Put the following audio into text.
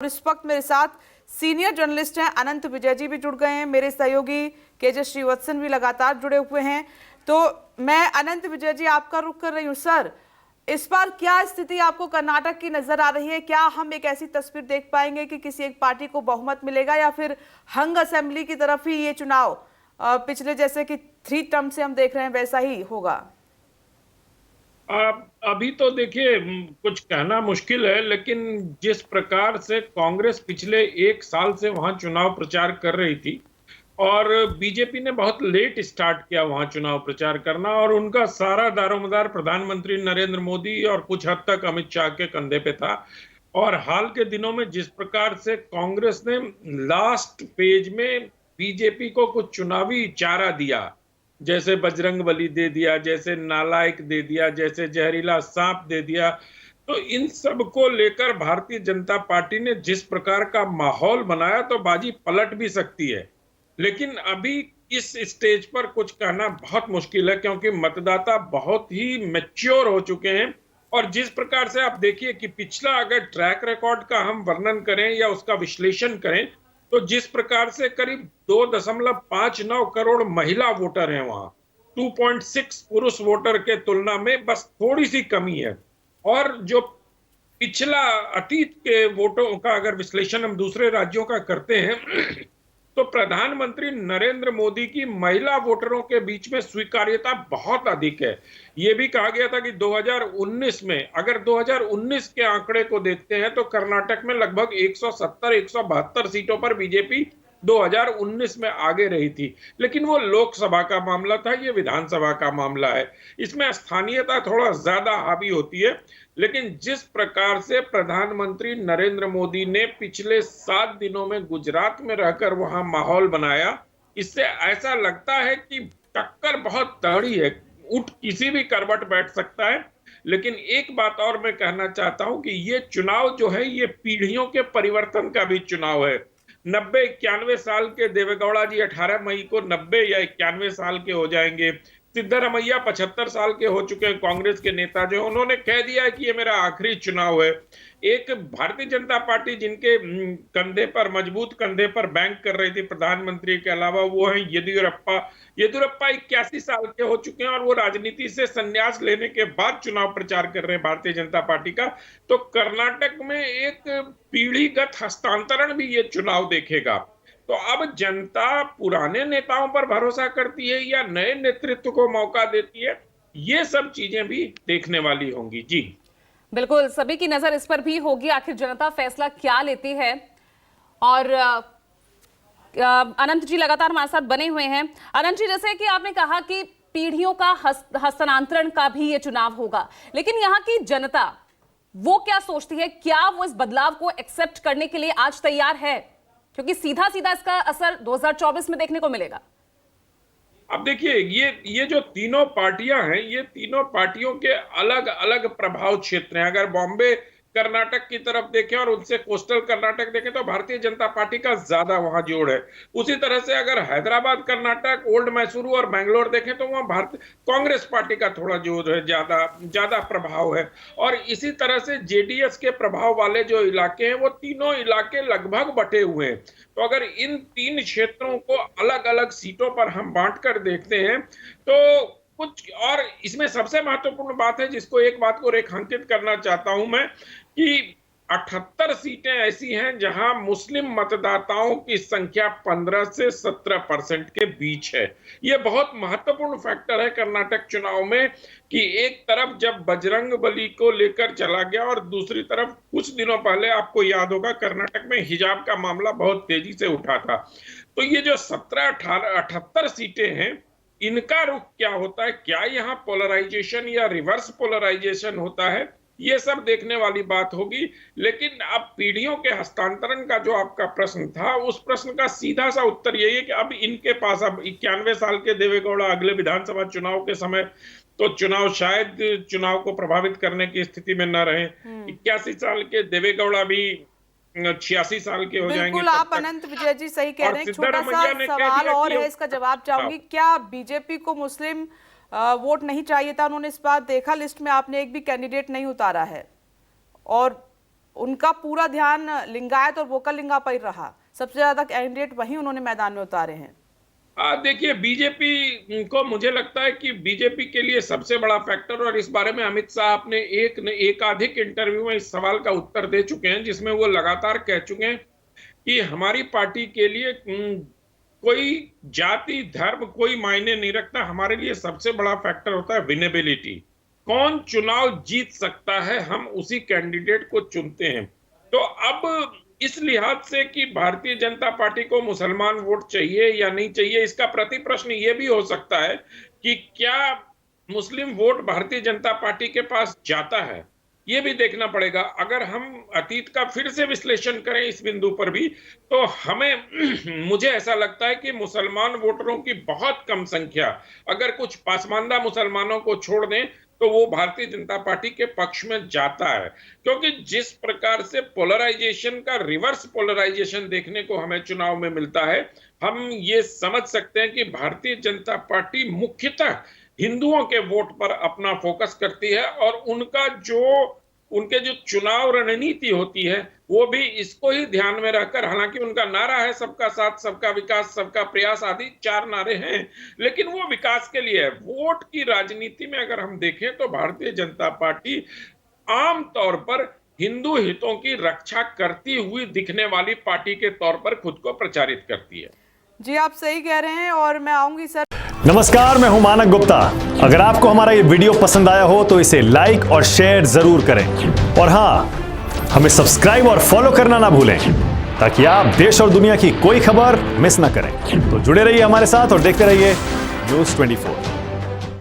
और इस वक्त मेरे साथ सीनियर जर्नलिस्ट हैं अनंत विजय जी भी जुड़ गए हैं, मेरे सहयोगी केजे श्रीवत्सन भी लगातार जुड़े हुए हैं। तो मैं अनंत विजय जी आपका रुख कर रही हूँ। सर, इस बार क्या स्थिति आपको कर्नाटक की नजर आ रही है? क्या हम एक ऐसी तस्वीर देख पाएंगे कि किसी एक पार्टी को बहुमत मिलेगा या फिर हंग असेंबली की तरफ ही ये चुनाव पिछले जैसे कि 3 टर्म से हम देख रहे हैं वैसा ही होगा? अभी तो देखिए कुछ कहना मुश्किल है, लेकिन जिस प्रकार से कांग्रेस पिछले 1 साल से वहां चुनाव प्रचार कर रही थी और बीजेपी ने बहुत लेट स्टार्ट किया वहां चुनाव प्रचार करना, और उनका सारा दारोमदार प्रधानमंत्री नरेंद्र मोदी और कुछ हद तक अमित शाह के कंधे पे था। और हाल के दिनों में जिस प्रकार से कांग्रेस ने लास्ट पेज में बीजेपी को कुछ चुनावी चारा दिया, जैसे बजरंग बली दे दिया, जैसे नालायक दे दिया, जैसे जहरीला सांप दे दिया, तो इन सब को लेकर भारतीय जनता पार्टी ने जिस प्रकार का माहौल बनाया तो बाजी पलट भी सकती है। लेकिन अभी इस स्टेज पर कुछ कहना बहुत मुश्किल है, क्योंकि मतदाता बहुत ही मैच्योर हो चुके हैं। और जिस प्रकार से आप देखिए कि पिछला अगर ट्रैक रिकॉर्ड का हम वर्णन करें या उसका विश्लेषण करें, तो जिस प्रकार से करीब 2.59 करोड़ महिला वोटर हैं वहां, 2.6 पुरुष वोटर के तुलना में बस थोड़ी सी कमी है। और जो पिछला अतीत के वोटों का अगर विश्लेषण हम दूसरे राज्यों का करते हैं तो प्रधानमंत्री नरेंद्र मोदी की महिला वोटरों के बीच में स्वीकार्यता बहुत अधिक है। यह भी कहा गया था कि 2019 में, अगर 2019 के आंकड़े को देखते हैं तो कर्नाटक में लगभग 170-172 सीटों पर बीजेपी 2019 में आगे रही थी। लेकिन वो लोकसभा का मामला था, ये विधानसभा का मामला है। इसमें स्थानीयता थोड़ा ज्यादा हावी होती है। लेकिन जिस प्रकार से प्रधानमंत्री नरेंद्र मोदी ने पिछले 7 दिनों में गुजरात में रहकर वहां माहौल बनाया, इससे ऐसा लगता है कि टक्कर बहुत तगड़ी है, उठ किसी भी करवट बैठ सकता है। लेकिन एक बात और मैं कहना चाहता हूं कि ये चुनाव जो है ये पीढ़ियों के परिवर्तन का भी चुनाव है। 90-91 साल के देवेगौड़ा जी 18 मई को 90 या 91 साल के हो जाएंगे। सिद्धरमैया 75 साल के हो चुके हैं, कांग्रेस के नेता जो उन्होंने कह दिया है कि ये मेरा आखिरी चुनाव है। एक भारतीय जनता पार्टी जिनके कंधे पर, मजबूत कंधे पर बैंक कर रही थी प्रधानमंत्री के अलावा, वो है येदियुरप्पा। येदियुरप्पा 81 साल के हो चुके हैं और वो राजनीति से संन्यास लेने के बाद चुनाव प्रचार कर रहे हैं भारतीय जनता पार्टी का। तो कर्नाटक में एक पीढ़ीगत हस्तांतरण भी ये चुनाव देखेगा। तो अब जनता पुराने नेताओं पर भरोसा करती है या नए नेतृत्व को मौका देती है, ये सब चीजें भी देखने वाली होंगी। जी बिल्कुल, सभी की नजर इस पर भी होगी, आखिर जनता फैसला क्या लेती है। और अनंत जी लगातार हमारे साथ बने हुए हैं। अनंत जी, जैसे कि आपने कहा कि पीढ़ियों का हस्तांतरण का भी ये चुनाव होगा, लेकिन यहाँ की जनता वो क्या सोचती है? क्या वो इस बदलाव को एक्सेप्ट करने के लिए आज तैयार है? क्योंकि सीधा सीधा इसका असर 2024 में देखने को मिलेगा। अब देखिए, ये जो तीनों पार्टियां हैं, ये तीनों पार्टियों के अलग अलग प्रभाव क्षेत्र हैं। अगर बॉम्बे कर्नाटक की तरफ देखें और उनसे कोस्टल कर्नाटक देखें तो भारतीय जनता पार्टी का ज्यादा वहां जोड़ है। उसी तरह से अगर हैदराबाद कर्नाटक, ओल्ड मैसूरू और बेंगलोर देखें तो वहां भारतीय कांग्रेस पार्टी का थोड़ा जोड़ है, ज्यादा ज्यादा प्रभाव है। और इसी तरह से जेडीएस के प्रभाव वाले जो इलाके हैं, वो तीनों इलाके लगभग बटे हुए हैं। तो अगर इन 3 क्षेत्रों को अलग अलग सीटों पर हम बांट कर देखते हैं तो कुछ, और इसमें सबसे महत्वपूर्ण बात है जिसको, एक बात को रेखांकित करना चाहता हूं मैं, कि 78 सीटें ऐसी हैं जहां मुस्लिम मतदाताओं की संख्या 15 से 17% के बीच है। यह बहुत महत्वपूर्ण फैक्टर है कर्नाटक चुनाव में, कि एक तरफ जब बजरंग बली को लेकर चला गया और दूसरी तरफ कुछ दिनों पहले आपको याद होगा कर्नाटक में हिजाब का मामला बहुत तेजी से उठा था। तो ये जो 17, 18, 78 सीटें हैं, इनका रुख क्या होता है? क्या यहाँ पोलराइजेशन या रिवर्स पोलराइजेशन होता है? ये सब देखने वाली बात होगी। लेकिन अब पीढ़ियों के हस्तांतरण का जो आपका प्रश्न था, उस प्रश्न का सीधा सा उत्तर यही है कि अब इनके पास, अब 91 साल के देवेगौड़ा अगले विधानसभा चुनाव के समय तो शायद चुनाव को प्रभावित करने की स्थिति में न रहे। 81 साल के देवेगौड़ा भी 86 साल के हो जाएंगे। बिल्कुल, आप अनंत विजय जी सही कह रहे हैं। छोटा सा सवाल और है, इसका जवाब चाहूंगी। क्या बीजेपी को मुस्लिम वोट नहीं चाहिए था? उन्होंने इस बार देखा लिस्ट में आपने एक भी कैंडिडेट नहीं उतारा है, और उनका पूरा ध्यान लिंगायत और वोकल लिंगा पर ही रहा, सबसे ज्यादा कैंडिडेट वही उन्होंने मैदान में उतारे हैं। देखिए, बीजेपी को मुझे लगता है कि बीजेपी के लिए सबसे बड़ा फैक्टर, और इस बारे में अमित शाह अपने एकाधिक इंटरव्यू में इस सवाल का उत्तर दे चुके हैं, जिसमें वो लगातार कह चुके हैं कि हमारी पार्टी के लिए कोई जाति धर्म कोई मायने नहीं रखता, हमारे लिए सबसे बड़ा फैक्टर होता है विनेबिलिटी। कौन चुनाव जीत सकता है, हम उसी कैंडिडेट को चुनते हैं। तो अब इस लिहाज से कि भारतीय जनता पार्टी को मुसलमान वोट चाहिए या नहीं चाहिए, इसका प्रति प्रश्न ये भी हो सकता है कि क्या मुस्लिम वोट भारतीय जनता पार्टी के पास जाता है, ये भी देखना पड़ेगा। अगर हम अतीत का फिर से विश्लेषण करें इस बिंदु पर भी, तो हमें मुझे ऐसा लगता है कि मुसलमान वोटरों की बहुत कम संख्या, अगर कुछ पासमानदा मुसलमानों को छोड़ दें, तो वो भारतीय जनता पार्टी के पक्ष में जाता है। क्योंकि जिस प्रकार से पोलराइजेशन का रिवर्स पोलराइजेशन देखने को हमें चुनाव में मिलता है, हम ये समझ सकते हैं कि भारतीय जनता पार्टी मुख्यतः हिंदुओं के वोट पर अपना फोकस करती है, और उनके जो चुनाव रणनीति होती है वो भी इसको ही ध्यान में रखकर, हालांकि उनका नारा है सबका साथ सबका विकास सबका प्रयास आदि 4 नारे हैं, लेकिन वो विकास के लिए है। वोट की राजनीति में अगर हम देखें तो भारतीय जनता पार्टी आम तौर पर हिंदू हितों की रक्षा करती हुई दिखने वाली पार्टी के तौर पर खुद को प्रचारित करती है। जी, आप सही कह रहे हैं, और मैं आऊंगी सर। नमस्कार, मैं हूं मानक गुप्ता। अगर आपको हमारा ये वीडियो पसंद आया हो तो इसे लाइक और शेयर जरूर करें, और हां, हमें सब्सक्राइब और फॉलो करना ना भूलें, ताकि आप देश और दुनिया की कोई खबर मिस ना करें। तो जुड़े रहिए हमारे साथ और देखते रहिए न्यूज़ 24।